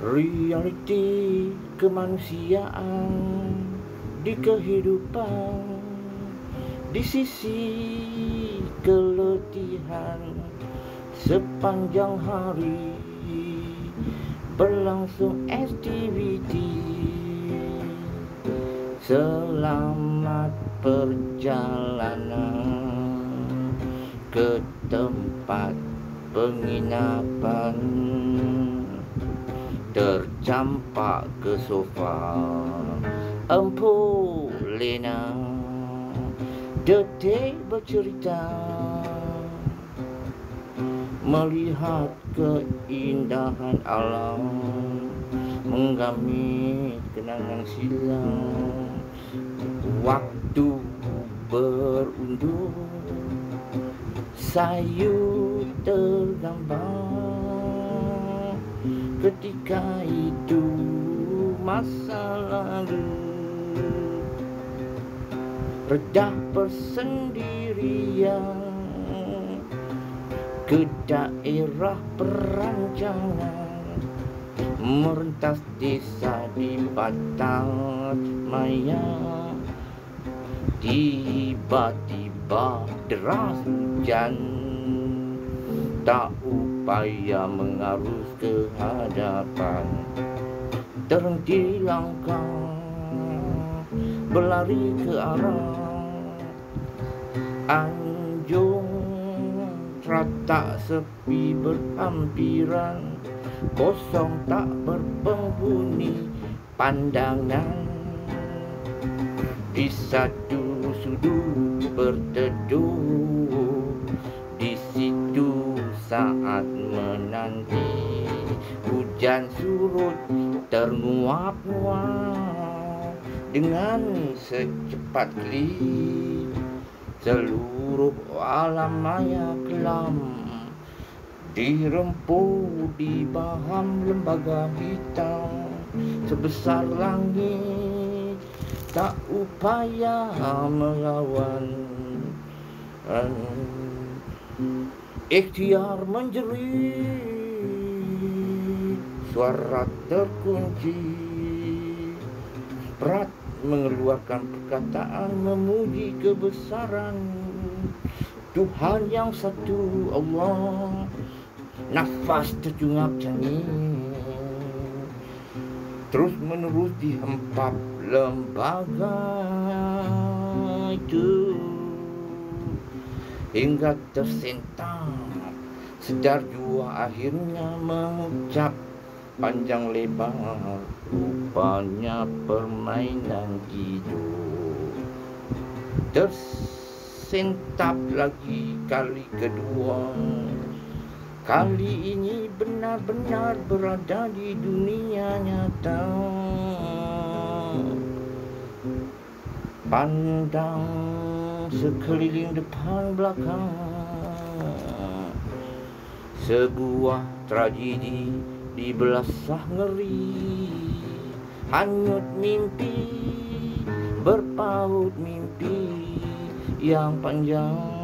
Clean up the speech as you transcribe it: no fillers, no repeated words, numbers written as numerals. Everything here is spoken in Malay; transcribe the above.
Realiti kemanusiaan di kehidupan, di sisi keletihan sepanjang hari berlangsung aktiviti. Selamat perjalanan ke tempat penginapan, tercampak ke sofa Empu Lena, detik bercerita, melihat keindahan alam, menggamit kenangan silam. Waktu berundur, sayu tergambar. Ketika itu masa lalu, redah persendirian ke daerah perancangan, merentas desa di Batas Maya. Tiba-tiba deras hujan, tak upaya mengarus ke hadapan, terhenti langkah, berlari ke arah Anjung. Ratak sepi berhampiran, kosong tak berpenghuni pandangan. Di satu sudut berteduh, di situ saat menanti hujan surut ternguap-nguap dengan secepat kilat. Seluruh alam maya kelam dirempuh di baham lembaga hitam sebesar langit, tak upaya melawan. Ikhtiar menjerit, suara terkunci, berat mengeluarkan perkataan memuji kebesaran Tuhan yang satu, Allah. Nafas terjungap canggih, terus menerus dihempap lembaga itu, hingga tersentak sedar jua akhirnya mengucap panjang lebar, rupanya permainan hidup. Tersentap lagi kali kedua, kali ini benar-benar berada di dunia nyata. Pandang sekeliling depan belakang, sebuah tragedi di belasah ngeri, hanyut mimpi, berpaut mimpi yang panjang.